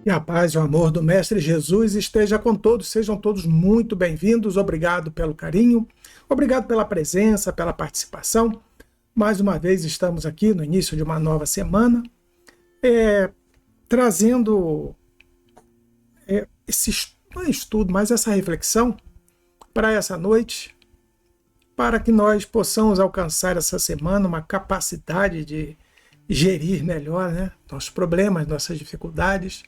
E a paz e o amor do Mestre Jesus esteja com todos, sejam todos muito bem-vindos. Obrigado pelo carinho, obrigado pela presença, pela participação. Mais uma vez estamos aqui no início de uma nova semana, trazendo não é estudo, mas essa reflexão para essa noite, para que nós possamos alcançar essa semana uma capacidade de gerir melhor, nossos problemas, nossas dificuldades,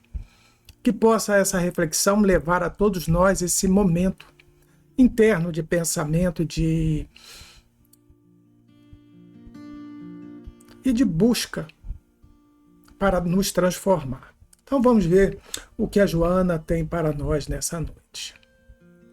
que possa essa reflexão levar a todos nós esse momento interno de pensamento e de busca para nos transformar. Então vamos ver o que a Joana tem para nós nessa noite.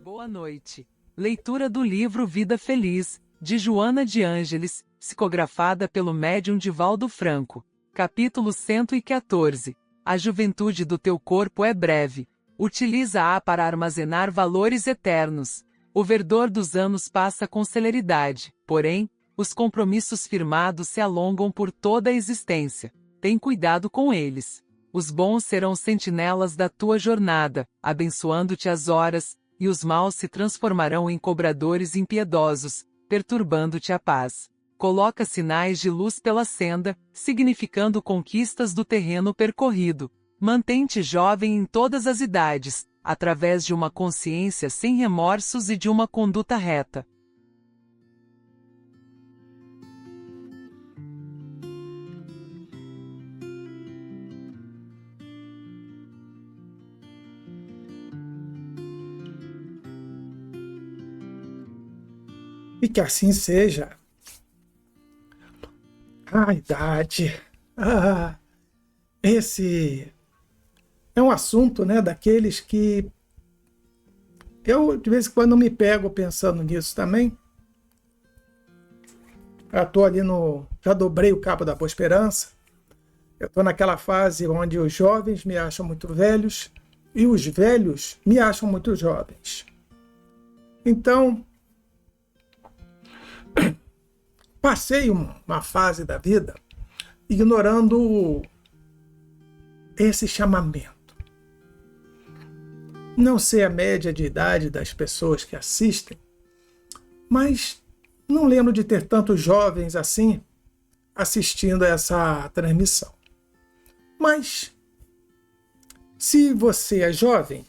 Boa noite. Leitura do livro Vida Feliz, de Joana de Ângeles, psicografada pelo médium Divaldo Franco. Capítulo 114. A juventude do teu corpo é breve. Utiliza-a para armazenar valores eternos. O verdor dos anos passa com celeridade, porém, os compromissos firmados se alongam por toda a existência. Tem cuidado com eles. Os bons serão sentinelas da tua jornada, abençoando-te as horas, e os maus se transformarão em cobradores impiedosos, perturbando-te a paz. Coloca sinais de luz pela senda, significando conquistas do terreno percorrido. Mantém-te jovem em todas as idades, através de uma consciência sem remorsos e de uma conduta reta. E que assim seja. A idade. Esse é um assunto, daqueles que eu, de vez em quando, me pego pensando nisso também. Já estou ali já dobrei o cabo da Boa Esperança. Eu estou naquela fase onde os jovens me acham muito velhos e os velhos me acham muito jovens. Então, passei uma fase da vida ignorando esse chamamento. Não sei a média de idade das pessoas que assistem, mas não lembro de ter tantos jovens assim assistindo a essa transmissão. Mas, se você é jovem,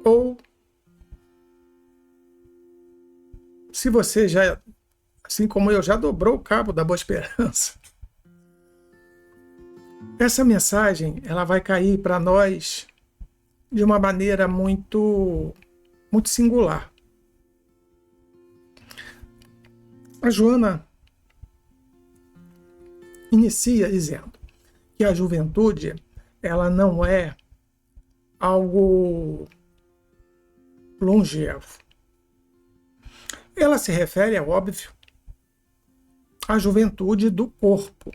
ou se você já, assim como eu, já dobrou o cabo da Boa Esperança, essa mensagem ela vai cair para nós de uma maneira muito, muito singular. A Joana inicia dizendo que a juventude ela não é algo longevo. Ela se refere, é óbvio, à juventude do corpo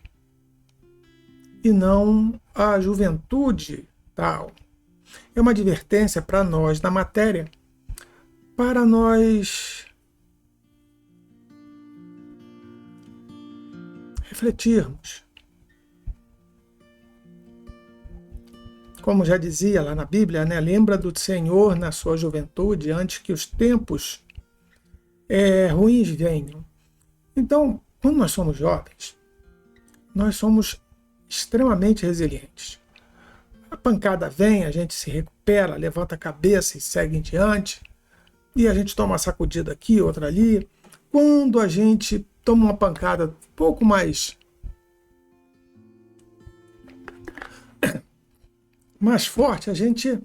e não à juventude tal. É uma advertência para nós na matéria, para nós refletirmos. Como já dizia lá na Bíblia, lembra do Senhor na sua juventude, antes que os tempos ruins venham. Então, quando nós somos jovens, nós somos extremamente resilientes. A pancada vem, a gente se recupera, levanta a cabeça e segue em diante, e a gente toma uma sacudida aqui, outra ali. Quando a gente toma uma pancada um pouco mais forte, a gente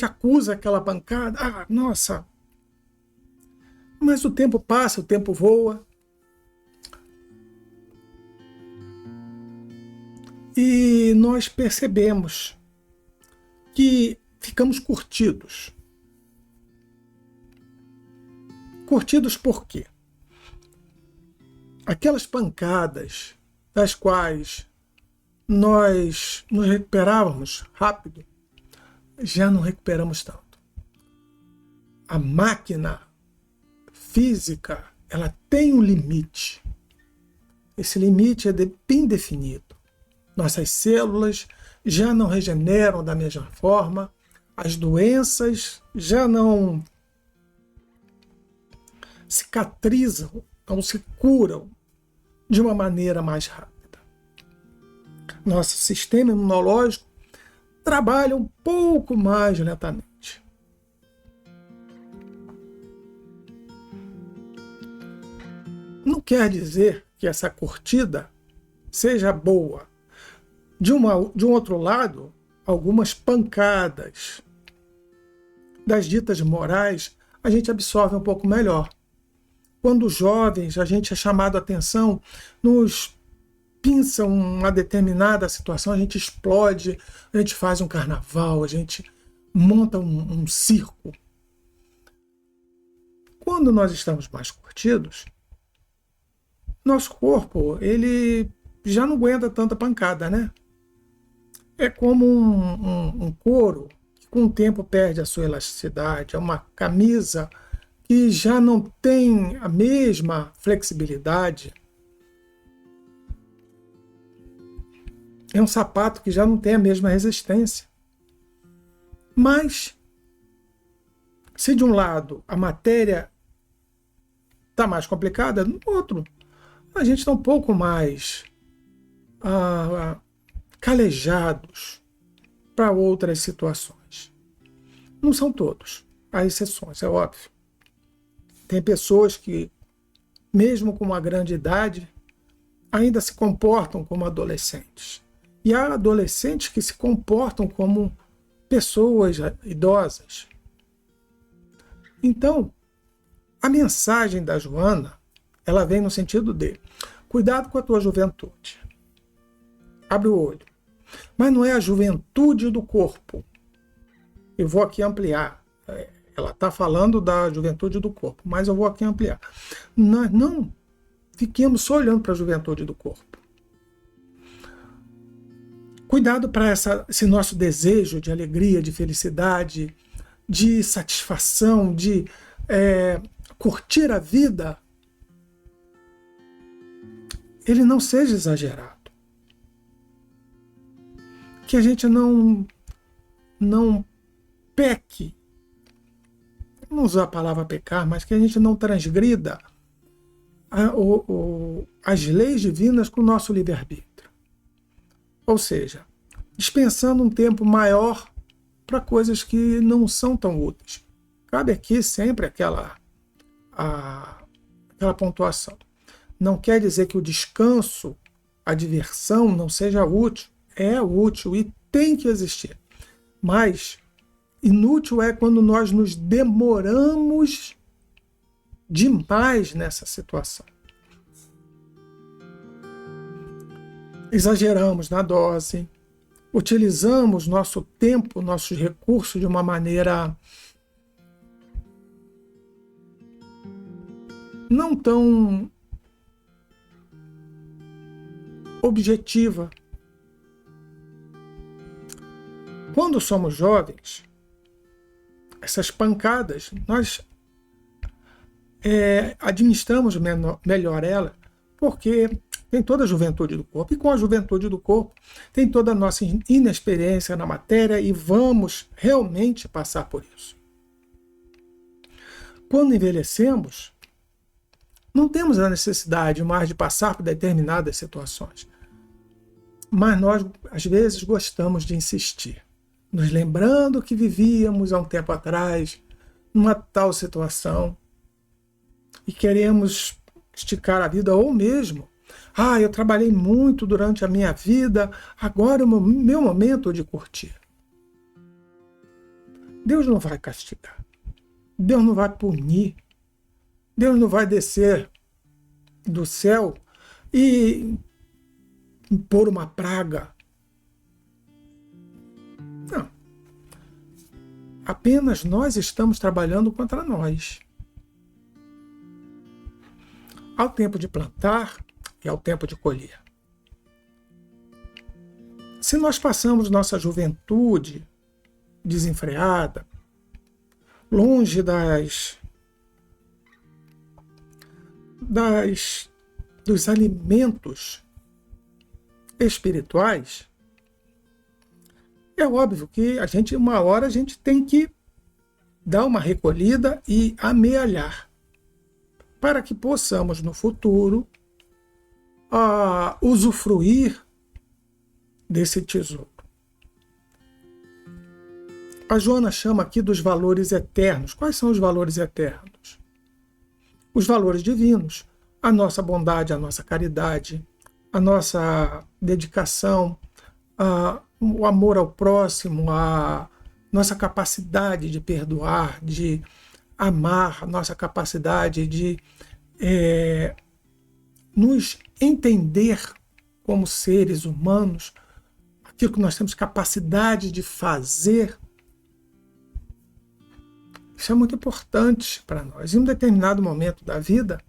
acusa aquela pancada. Nossa! Mas o tempo passa, o tempo voa. E nós percebemos que ficamos curtidos. Curtidos por quê? Aquelas pancadas das quais nós nos recuperávamos rápido, já não recuperamos tanto. A máquina física, ela tem um limite. Esse limite é bem definido. nossas células já não regeneram da mesma forma, as doenças já não cicatrizam, não se curam de uma maneira mais rápida. Nosso sistema imunológico trabalha um pouco mais lentamente. Não quer dizer que essa curtida seja boa. De um outro lado, algumas pancadas das ditas morais a gente absorve um pouco melhor. Quando jovens, a gente é chamado a atenção, nos pinça uma determinada situação, a gente explode, a gente faz um carnaval, a gente monta um circo. Quando nós estamos mais curtidos, nosso corpo ele já não aguenta tanta pancada, né? É como um couro que com o tempo perde a sua elasticidade, é uma camisa que já não tem a mesma flexibilidade. É um sapato que já não tem a mesma resistência. Mas, se de um lado a matéria está mais complicada, no outro a gente está um pouco mais calejados para outras situações. Não são todos, há exceções, é óbvio. Tem pessoas que, mesmo com uma grande idade, ainda se comportam como adolescentes. E há adolescentes que se comportam como pessoas idosas. Então, a mensagem da Joana, ela vem no sentido de cuidado com a tua juventude. Abre o olho. Mas não é a juventude do corpo. Eu vou aqui ampliar. Ela está falando da juventude do corpo, mas eu vou aqui ampliar. Nós não fiquemos só olhando para a juventude do corpo. Cuidado para esse nosso desejo de alegria, de felicidade, de satisfação, de curtir a vida, ele não seja exagerado. Que a gente não peque, não usar a palavra pecar, mas que a gente não transgrida as leis divinas com o nosso livre-arbítrio. Ou seja, dispensando um tempo maior para coisas que não são tão úteis. Cabe aqui sempre aquela pontuação. Não quer dizer que o descanso, a diversão não seja útil. É útil e tem que existir. Mas inútil é quando nós nos demoramos demais nessa situação. Exageramos na dose, utilizamos nosso tempo, nossos recursos de uma maneira não tão objetiva. Quando somos jovens, essas pancadas, nós administramos melhor ela, porque tem toda a juventude do corpo. E com a juventude do corpo, tem toda a nossa inexperiência na matéria e vamos realmente passar por isso. Quando envelhecemos, não temos a necessidade mais de passar por determinadas situações. Mas nós, às vezes, gostamos de insistir, nos lembrando que vivíamos há um tempo atrás, numa tal situação, e queremos esticar a vida, ou mesmo, eu trabalhei muito durante a minha vida, agora é o meu momento de curtir. Deus não vai castigar, Deus não vai punir, Deus não vai descer do céu e impor uma praga. Não. Apenas nós estamos trabalhando contra nós. Ao tempo de plantar e ao tempo de colher. Se nós passamos nossa juventude desenfreada, longe dos alimentos espirituais, é óbvio que uma hora a gente tem que dar uma recolhida e amealhar, para que possamos no futuro usufruir desse tesouro. A Joana chama aqui dos valores eternos. Quais são os valores eternos? Os valores divinos, a nossa bondade, a nossa caridade, a nossa dedicação, o amor ao próximo, a nossa capacidade de perdoar, de amar, a nossa capacidade de nos entender como seres humanos, aquilo que nós temos capacidade de fazer. Isso é muito importante para nós. Em um determinado momento da vida,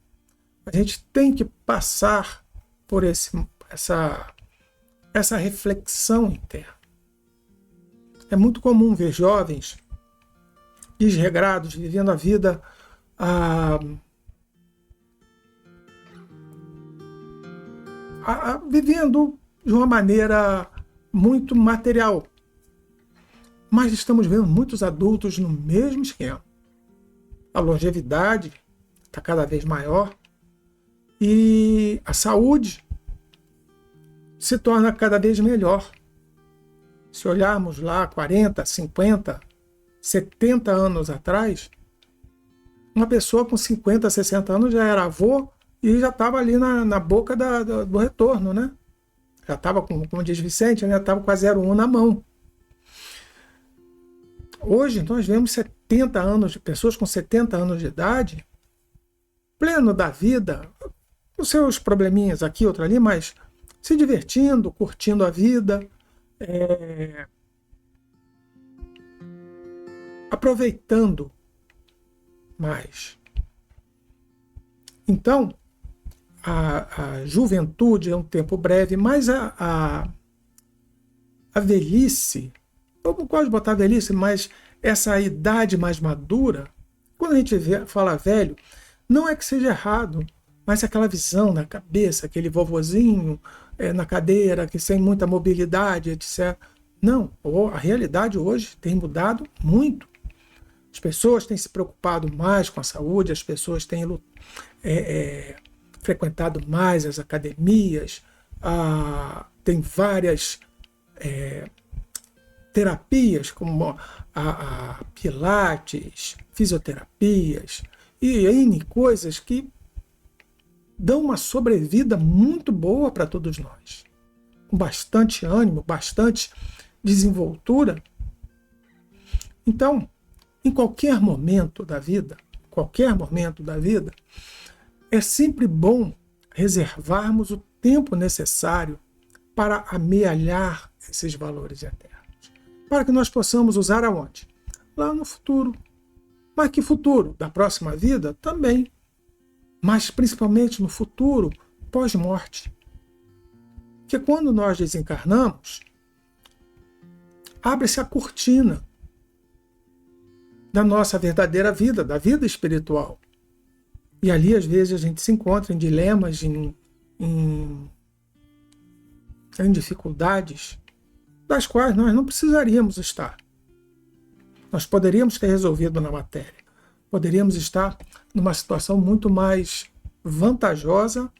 a gente tem que passar por essa reflexão interna. É muito comum ver jovens desregrados, vivendo a vida vivendo de uma maneira muito material. Mas estamos vendo muitos adultos no mesmo esquema. A longevidade está cada vez maior e a saúde se torna cada vez melhor. Se olharmos lá 40, 50, 70 anos atrás, uma pessoa com 50, 60 anos já era avô e já estava ali na boca do retorno, né? Já estava, como diz Vicente, né? Estava com a 01 na mão. Hoje nós vemos 70 anos de pessoas com 70 anos de idade, pleno da vida, com seus probleminhas aqui, outro ali, mas se divertindo, curtindo a vida, aproveitando mais. Então, a juventude é um tempo breve, mas a velhice, eu não gosto de botar velhice, mas essa idade mais madura, quando a gente fala velho, não é que seja errado, mas aquela visão na cabeça, aquele vovozinho na cadeira, que sem muita mobilidade, etc. Não, a realidade hoje tem mudado muito. As pessoas têm se preocupado mais com a saúde, as pessoas têm frequentado mais as academias, tem várias terapias, como a pilates, fisioterapias e N coisas que dão uma sobrevida muito boa para todos nós, com bastante ânimo, bastante desenvoltura. Então, em qualquer momento da vida, é sempre bom reservarmos o tempo necessário para amealhar esses valores eternos, para que nós possamos usar aonde? Lá no futuro. Mas que futuro? Da próxima vida? Também. Mas principalmente no futuro pós-morte. Porque quando nós desencarnamos, abre-se a cortina da nossa verdadeira vida, da vida espiritual. E ali, às vezes, a gente se encontra em dilemas, em dificuldades, das quais nós não precisaríamos estar. Nós poderíamos ter resolvido na matéria. Poderíamos estar numa situação muito mais vantajosa.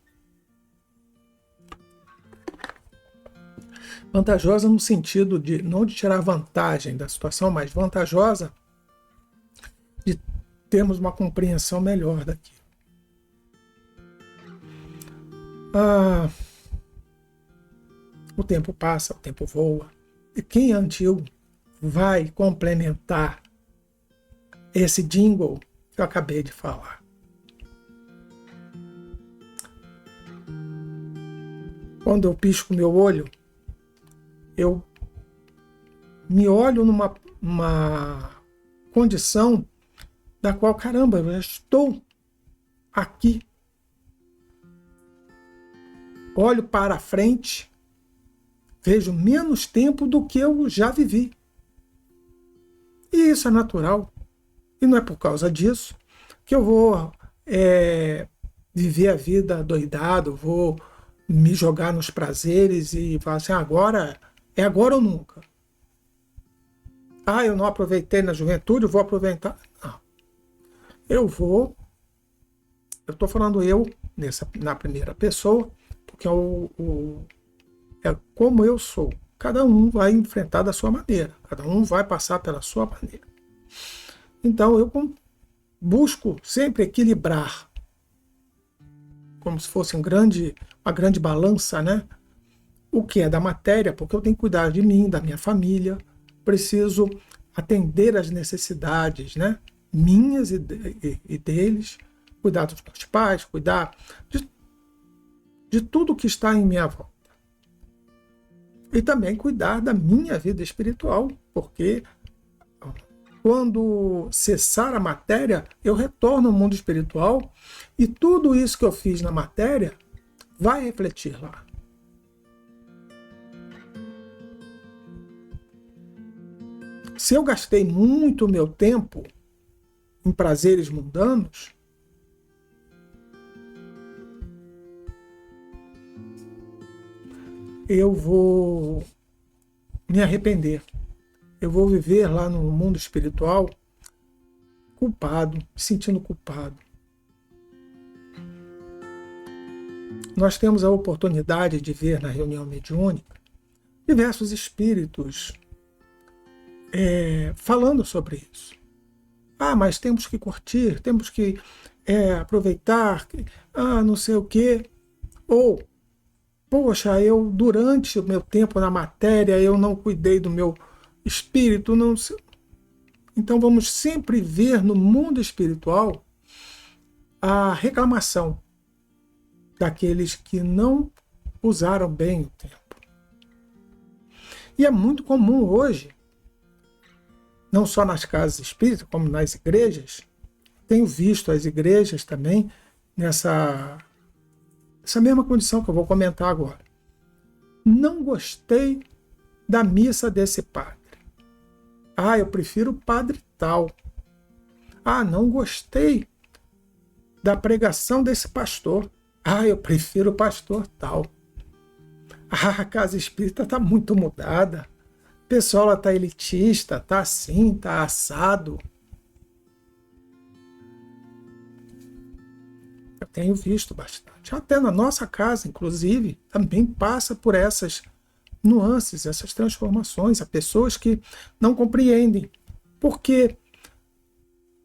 Vantajosa no sentido de, não de tirar vantagem da situação, mas vantajosa de termos uma compreensão melhor daquilo. O tempo passa, o tempo voa. E quem é antigo vai complementar esse jingle que eu acabei de falar. Quando eu pisco meu olho, eu me olho numa condição da qual, caramba, eu já estou aqui. Olho para frente, vejo menos tempo do que eu já vivi. E isso é natural. E não é por causa disso que eu vou viver a vida doidado, vou me jogar nos prazeres e falar assim, é agora ou nunca. Eu não aproveitei na juventude, eu vou aproveitar. Não. Eu estou falando na primeira pessoa, porque é como eu sou. Cada um vai enfrentar da sua maneira, cada um vai passar pela sua maneira. Então eu busco sempre equilibrar, como se fosse uma grande balança, né? O que é da matéria, porque eu tenho que cuidar de mim, da minha família, preciso atender às necessidades, né? Minhas e deles, cuidar dos meus pais, cuidar de tudo que está em minha volta. E também cuidar da minha vida espiritual, porque quando cessar a matéria, eu retorno ao mundo espiritual e tudo isso que eu fiz na matéria vai refletir lá. Se eu gastei muito meu tempo em prazeres mundanos, eu vou me arrepender. Eu vou viver lá no mundo espiritual culpado, me sentindo culpado. Nós temos a oportunidade de ver na reunião mediúnica diversos espíritos falando sobre isso. Mas temos que curtir, temos que aproveitar, não sei o quê. Ou, poxa, eu durante o meu tempo na matéria, eu não cuidei do meu espírito. Não sei. Então vamos sempre ver no mundo espiritual a reclamação daqueles que não usaram bem o tempo. E é muito comum hoje, não só nas casas espíritas, como nas igrejas, tenho visto as igrejas também nessa mesma condição que eu vou comentar agora. Não gostei da missa desse padre. Eu prefiro o padre tal. Não gostei da pregação desse pastor. Eu prefiro o pastor tal. A casa espírita está muito mudada. O pessoal está elitista, está assim, está assado. Eu tenho visto bastante. Até na nossa casa, inclusive, também passa por essas nuances, essas transformações. Há pessoas que não compreendem. Porque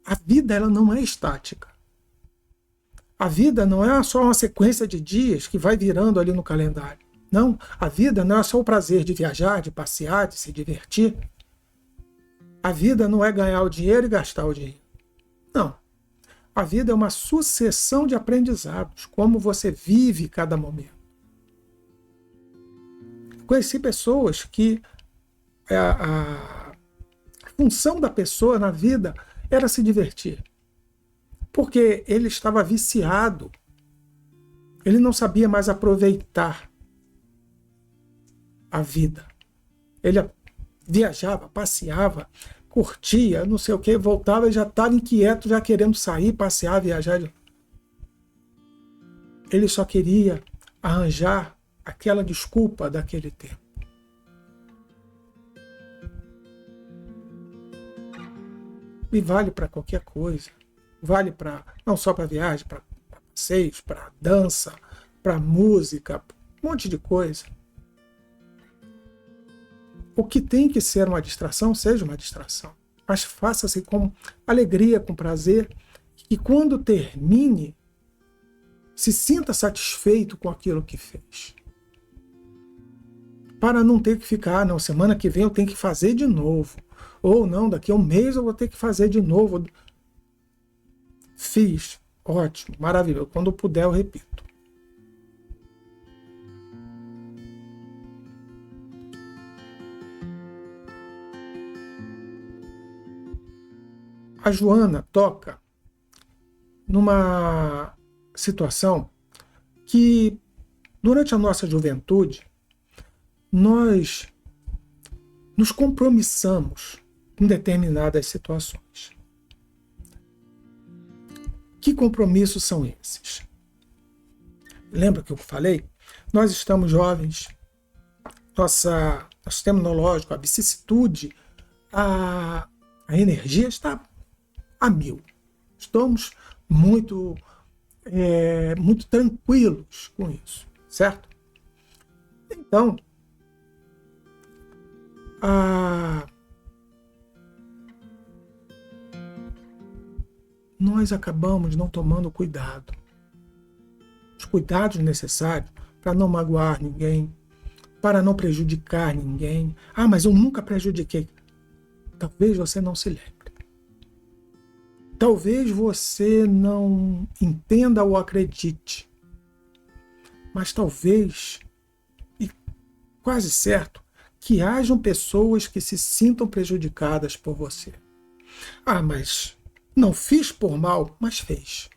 a vida ela não é estática. A vida não é só uma sequência de dias que vai virando ali no calendário. Não, a vida não é só o prazer de viajar, de passear, de se divertir. A vida não é ganhar o dinheiro e gastar o dinheiro. Não. A vida é uma sucessão de aprendizados, como você vive cada momento. Conheci pessoas que a função da pessoa na vida era se divertir. Porque ele estava viciado. Ele não sabia mais aproveitar a vida. Ele viajava, passeava, curtia, não sei o que, voltava e já estava inquieto, já querendo sair, passear, viajar. Ele só queria arranjar aquela desculpa daquele tempo. E vale para qualquer coisa. Vale para não só para viagem, para passeios, para dança, para música, um monte de coisa. O que tem que ser uma distração, seja uma distração. Mas faça-se com alegria, com prazer. E quando termine, se sinta satisfeito com aquilo que fez. Para não ter que ficar, não, semana que vem eu tenho que fazer de novo. Ou não, daqui a um mês eu vou ter que fazer de novo. Fiz. Ótimo, maravilhoso. Quando puder eu repito. A Joana toca numa situação que, durante a nossa juventude, nós nos compromissamos em determinadas situações. Que compromissos são esses? Lembra que eu falei Nós estamos jovens, nosso sistema imunológico, a vicissitude, a energia está a mil. Estamos muito tranquilos com isso, certo? Então, nós acabamos não tomando cuidado. Os cuidados necessários para não magoar ninguém, para não prejudicar ninguém. Ah, mas eu nunca prejudiquei. Talvez você não se lembre. Talvez você não entenda ou acredite. Mas talvez, e quase certo, que hajam pessoas que se sintam prejudicadas por você. Ah, mas não fiz por mal, mas fez.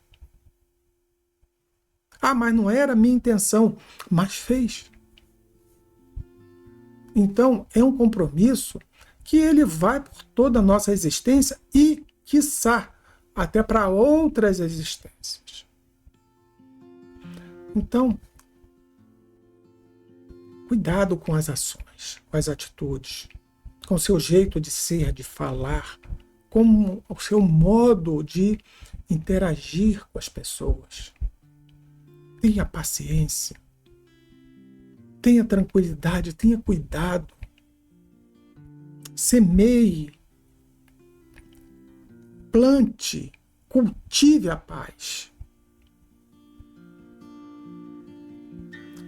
Ah, mas não era a minha intenção, mas fez. Então, é um compromisso que ele vai por toda a nossa existência e, quiçá, até para outras existências. Então, cuidado com as ações, com as atitudes, com o seu jeito de ser, de falar, com o seu modo de interagir com as pessoas. Tenha paciência, tenha tranquilidade, tenha cuidado. Semeie, plante, cultive a paz.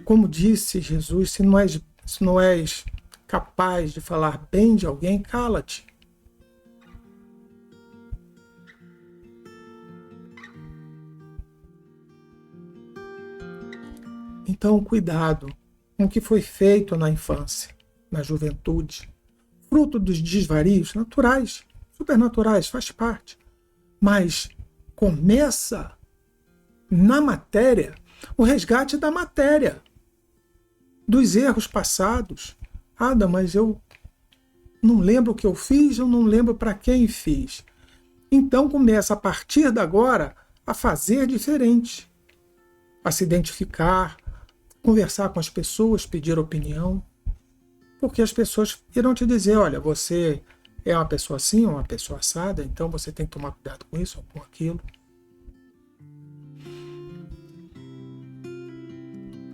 Como disse Jesus, se não és capaz de falar bem de alguém, cala-te. Então, cuidado com o que foi feito na infância, na juventude. Fruto dos desvarios naturais, supernaturais, faz parte. Mas começa na matéria, o resgate da matéria, dos erros passados. Ah, mas eu não lembro o que eu fiz, eu não lembro para quem fiz. Então começa a partir de agora a fazer diferente, a se identificar, conversar com as pessoas, pedir opinião, porque as pessoas irão te dizer, olha, você é uma pessoa assim, uma pessoa assada, então você tem que tomar cuidado com isso ou com aquilo.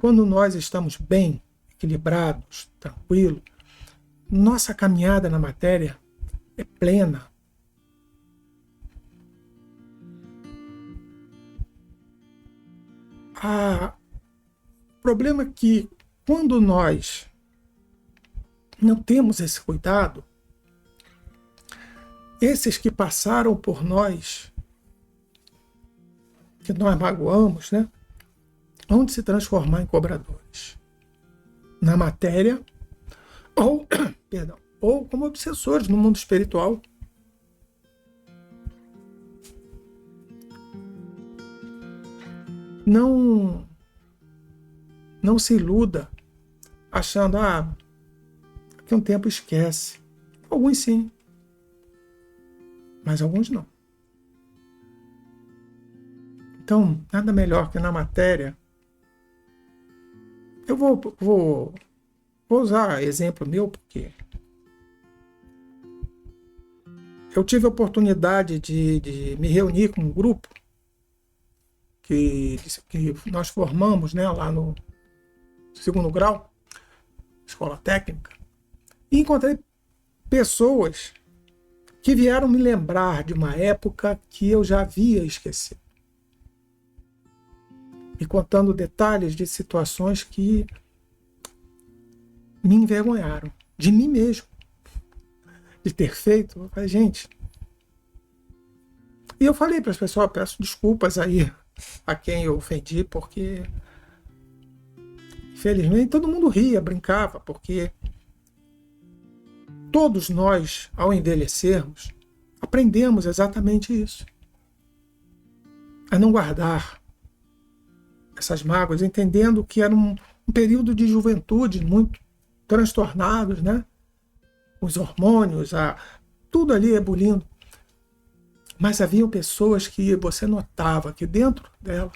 Quando nós estamos bem, equilibrados, tranquilos, nossa caminhada na matéria é plena. O problema é que quando nós não temos esse cuidado, esses que passaram por nós, que nós magoamos, né, vão se transformar em cobradores na matéria ou como obsessores no mundo espiritual. Não se iluda achando, daqui a um tempo esquece. Alguns sim, mas alguns não. Então, nada melhor que na matéria. Eu vou usar exemplo meu, porque eu tive a oportunidade de me reunir com um grupo que nós formamos, né, lá no 2º grau, escola técnica, e encontrei pessoas que vieram me lembrar de uma época que eu já havia esquecido, me contando detalhes de situações que me envergonharam, de mim mesmo, de ter feito. Eu falei, gente, e eu falei para as pessoas, peço desculpas aí a quem eu ofendi, porque infelizmente todo mundo ria, brincava, porque todos nós, ao envelhecermos, aprendemos exatamente isso. A não guardar essas mágoas, entendendo que era um período de juventude muito transtornados, né? Os hormônios, tudo ali ebulindo. Mas haviam pessoas que você notava que dentro dela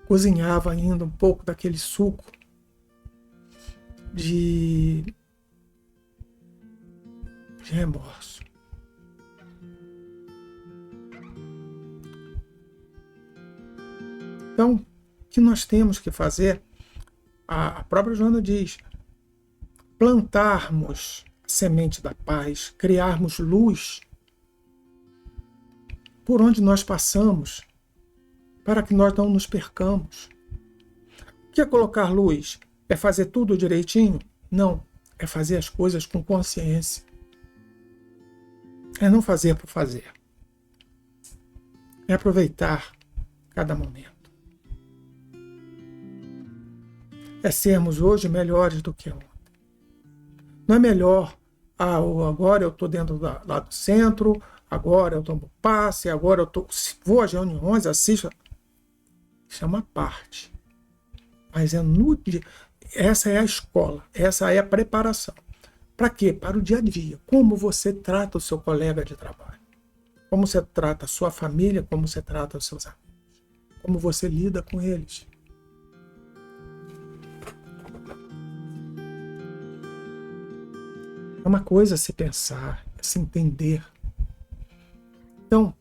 cozinhava ainda um pouco daquele suco de remorso. Então, o que nós temos que fazer, a própria Joana diz, plantarmos a semente da paz, criarmos luz por onde nós passamos, para que nós não nos percamos. O que é colocar luz? É fazer tudo direitinho? Não, é fazer as coisas com consciência. É não fazer por fazer. É aproveitar cada momento. É sermos hoje melhores do que ontem. Não é melhor, agora eu estou dentro lá do centro, agora eu tomo passe, agora eu vou às reuniões, assisto. Isso é uma parte. Mas essa é a escola, essa é a preparação. Para quê? Para o dia a dia. Como você trata o seu colega de trabalho. Como você trata a sua família, como você trata os seus amigos. Como você lida com eles. É uma coisa a se pensar, a se entender. Então,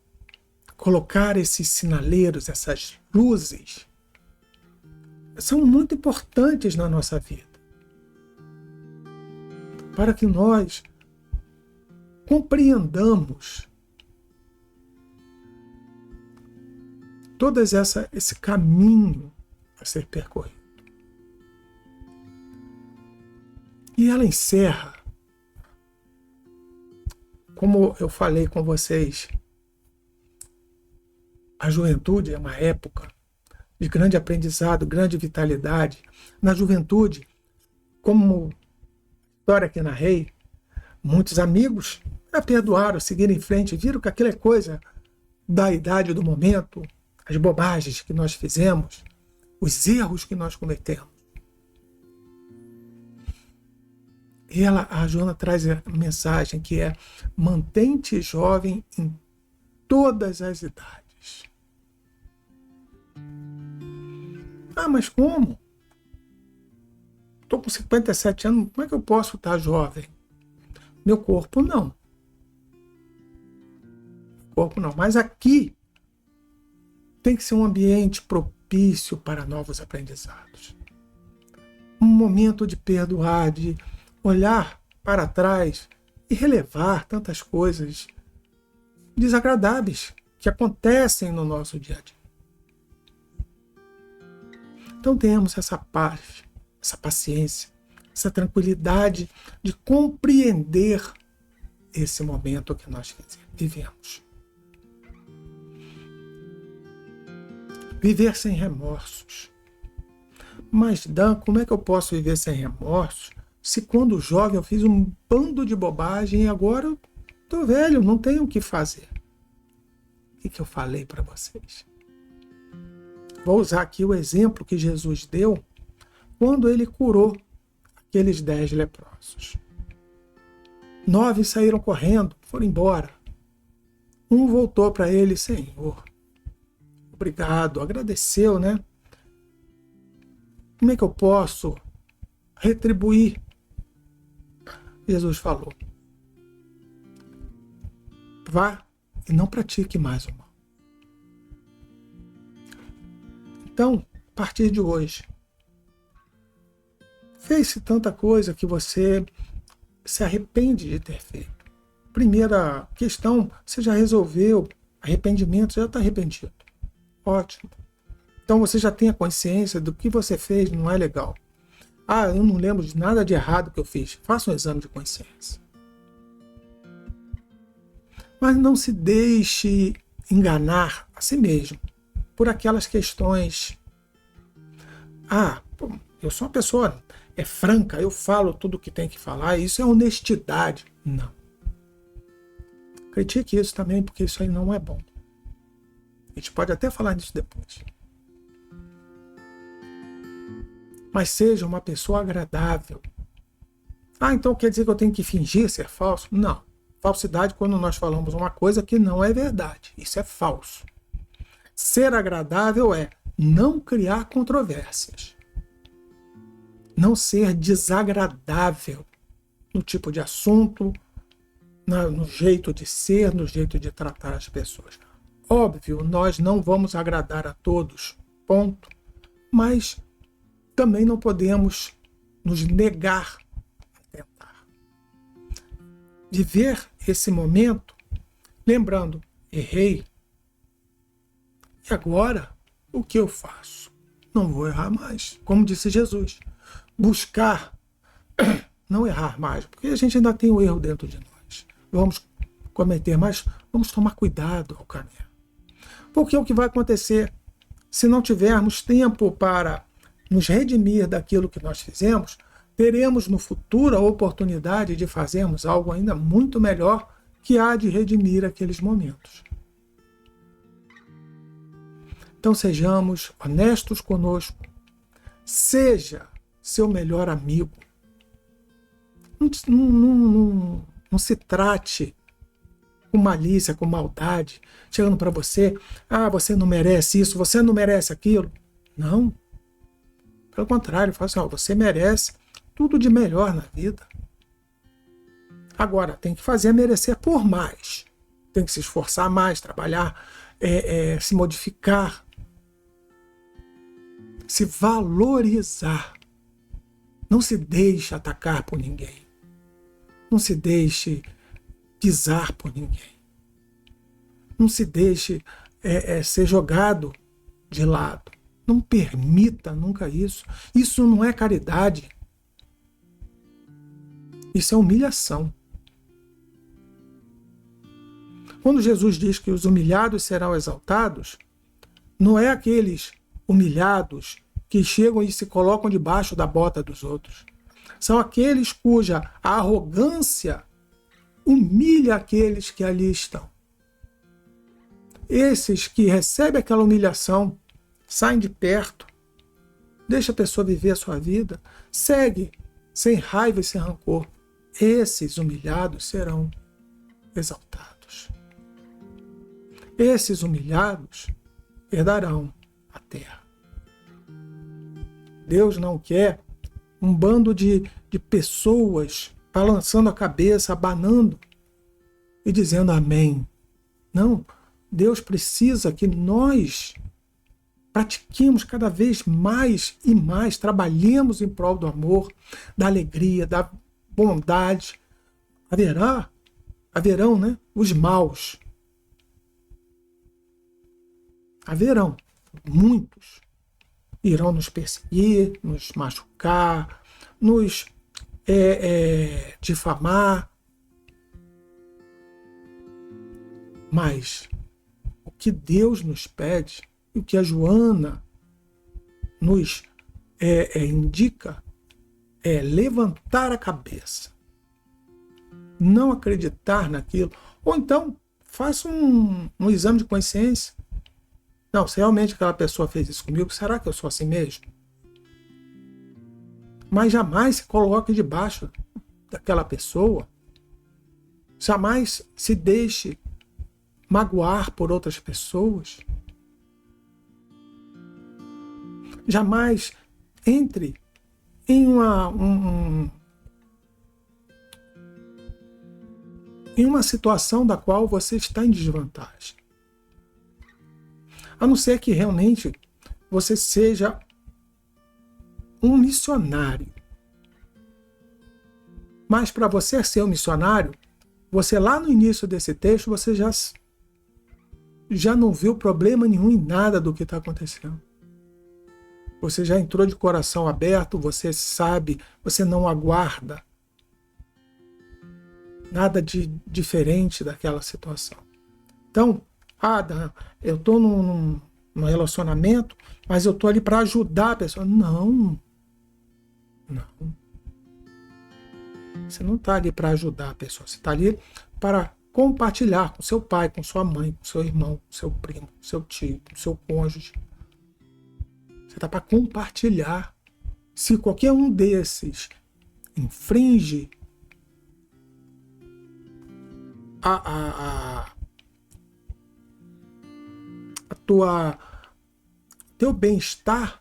colocar esses sinaleiros, essas luzes, são muito importantes na nossa vida. Para que nós compreendamos todo esse caminho a ser percorrido. E ela encerra, como eu falei com vocês, a juventude é uma época de grande aprendizado, grande vitalidade. Na juventude, como história que narrei, muitos amigos já perdoaram, seguiram em frente, viram que aquilo é coisa da idade, do momento, as bobagens que nós fizemos, os erros que nós cometemos. E a Joana traz a mensagem que é: mantém-te jovem em todas as idades. Ah, mas como? Estou com 57 anos, como é que eu posso estar jovem? Meu corpo não. Corpo não. Mas aqui tem que ser um ambiente propício para novos aprendizados. Um momento de perdoar, de olhar para trás e relevar tantas coisas desagradáveis que acontecem no nosso dia a dia. Então tenhamos essa paz, essa paciência, essa tranquilidade de compreender esse momento que nós vivemos. Viver sem remorsos. Mas, Dan, como é que eu posso viver sem remorsos se quando jovem eu fiz um bando de bobagem e agora eu estou velho, não tenho o que fazer? O que eu falei para vocês? Vou usar aqui o exemplo que Jesus deu quando ele curou aqueles 10 leprosos. 9 saíram correndo, foram embora. Um voltou para ele: Senhor, obrigado, agradeceu, né? Como é que eu posso retribuir? Jesus falou: vá e não pratique mais o mal. Então, a partir de hoje, fez-se tanta coisa que você se arrepende de ter feito. Primeira questão, você já resolveu, arrependimento, você já está arrependido. Ótimo. Então você já tem a consciência do que você fez, não é legal. Ah, eu não lembro de nada de errado que eu fiz. Faça um exame de consciência. Mas não se deixe enganar a si mesmo por aquelas questões. Ah, eu sou uma pessoa franca, eu falo tudo o que tem que falar, isso é honestidade. Não. Critique isso também, porque isso aí não é bom. A gente pode até falar disso depois. Mas seja uma pessoa agradável. Ah, então quer dizer que eu tenho que fingir ser falso? Não. Falsidade quando nós falamos uma coisa que não é verdade. Isso é falso. Ser agradável é não criar controvérsias, não ser desagradável no tipo de assunto, no jeito de ser, no jeito de tratar as pessoas. Óbvio, nós não vamos agradar a todos, ponto, mas também não podemos nos negar a tentar. Viver esse momento, lembrando, errei, e agora o que eu faço? Não vou errar mais, como disse Jesus. Buscar não errar mais, porque a gente ainda tem o erro dentro de nós. Vamos cometer, mas vamos tomar cuidado ao caminhar. Porque o que vai acontecer se não tivermos tempo para nos redimir daquilo que nós fizemos, teremos no futuro a oportunidade de fazermos algo ainda muito melhor que há de redimir aqueles momentos. Então sejamos honestos conosco, seja seu melhor amigo. Não se trate com malícia, com maldade, chegando para você, você não merece isso, você não merece aquilo. Não. Pelo contrário, fala assim, você merece tudo de melhor na vida. Agora, tem que fazer merecer por mais. Tem que se esforçar mais, trabalhar, se modificar, se valorizar. Não se deixe atacar por ninguém. Não se deixe pisar por ninguém. Não se deixe ser jogado de lado. Não permita nunca isso. Isso não é caridade. Isso é humilhação. Quando Jesus diz que os humilhados serão exaltados, não é aqueles humilhados que chegam e se colocam debaixo da bota dos outros. São aqueles cuja arrogância humilha aqueles que ali estão. Esses que recebem aquela humilhação, saem de perto, deixa a pessoa viver a sua vida, segue sem raiva e sem rancor. Esses humilhados serão exaltados. Esses humilhados herdarão a terra. Deus não quer um bando de pessoas balançando a cabeça, abanando e dizendo amém. Não, Deus precisa que nós pratiquemos cada vez mais e mais, trabalhemos em prol do amor, da alegria, da bondade. Haverão, né, os maus. Haverão muitos. Irão nos perseguir, nos machucar, nos difamar. Mas o que Deus nos pede, e o que a Joana nos indica, é levantar a cabeça. Não acreditar naquilo. Ou então, faça um exame de consciência. Não, se realmente aquela pessoa fez isso comigo, será que eu sou assim mesmo? Mas jamais se coloque debaixo daquela pessoa. Jamais se deixe magoar por outras pessoas. Jamais entre em uma situação da qual você está em desvantagem. A não ser que realmente você seja um missionário. Mas para você ser um missionário, você lá no início desse texto, você já não viu problema nenhum em nada do que está acontecendo. Você já entrou de coração aberto, você sabe, você não aguarda nada de diferente daquela situação. Então, eu estou num relacionamento, mas eu estou ali para ajudar a pessoa. Não. Você não está ali para ajudar a pessoa. Você está ali para compartilhar com seu pai, com sua mãe, com seu irmão, com seu primo, com seu tio, com seu cônjuge. Você está para compartilhar. Se qualquer um desses infringe teu bem-estar,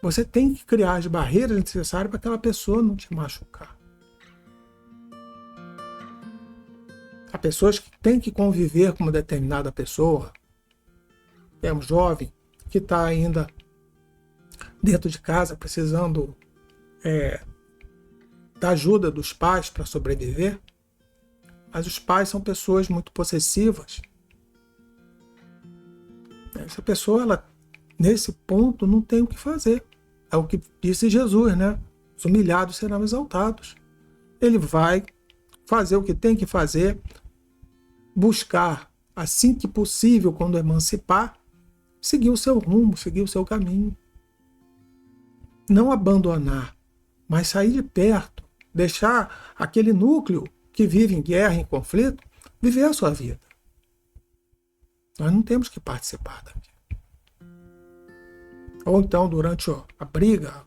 você tem que criar as barreiras necessárias para aquela pessoa não te machucar. Há pessoas que têm que conviver com uma determinada pessoa. É um jovem que está ainda dentro de casa precisando da ajuda dos pais para sobreviver. Mas os pais são pessoas muito possessivas. Essa pessoa, ela, nesse ponto, não tem o que fazer. É o que disse Jesus, né? Os humilhados serão exaltados. Ele vai fazer o que tem que fazer, buscar, assim que possível, quando emancipar, seguir o seu rumo, seguir o seu caminho. Não abandonar, mas sair de perto, deixar aquele núcleo que vive em guerra, em conflito, viver a sua vida. Nós não temos que participar daqui. Ou então, durante a briga, a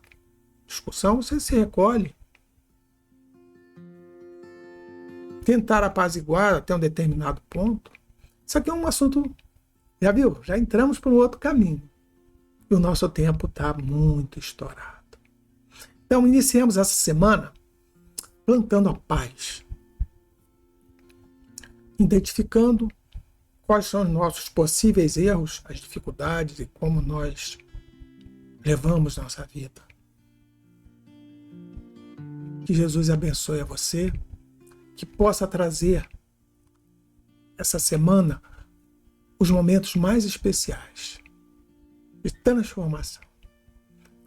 discussão, você se recolhe. Tentar apaziguar até um determinado ponto. Isso aqui é um assunto, já viu? Já entramos para um outro caminho. E o nosso tempo está muito estourado. Então, iniciamos essa semana plantando a paz. Identificando quais são os nossos possíveis erros, as dificuldades e como nós levamos nossa vida. Que Jesus abençoe a você, que possa trazer essa semana os momentos mais especiais de transformação.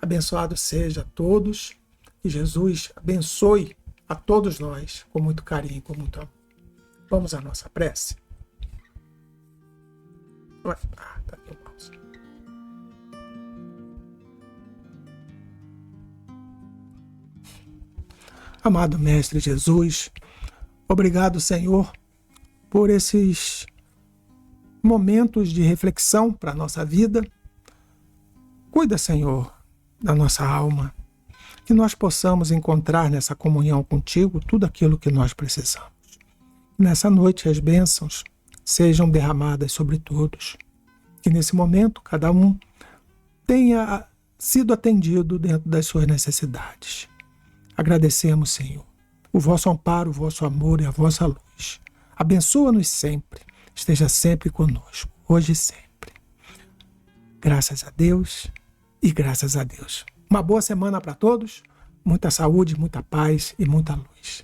Abençoado seja a todos, que Jesus abençoe a todos nós com muito carinho e com muito amor. Vamos à nossa prece? Tá aqui o mouse. Amado Mestre Jesus, obrigado, Senhor, por esses momentos de reflexão para a nossa vida. Cuida, Senhor, da nossa alma, que nós possamos encontrar nessa comunhão contigo tudo aquilo que nós precisamos. Nessa noite as bênçãos sejam derramadas sobre todos. Que nesse momento cada um tenha sido atendido dentro das suas necessidades. Agradecemos, Senhor, o vosso amparo, o vosso amor e a vossa luz. Abençoa-nos sempre, esteja sempre conosco, hoje e sempre. Graças a Deus e graças a Deus. Uma boa semana para todos, muita saúde, muita paz e muita luz.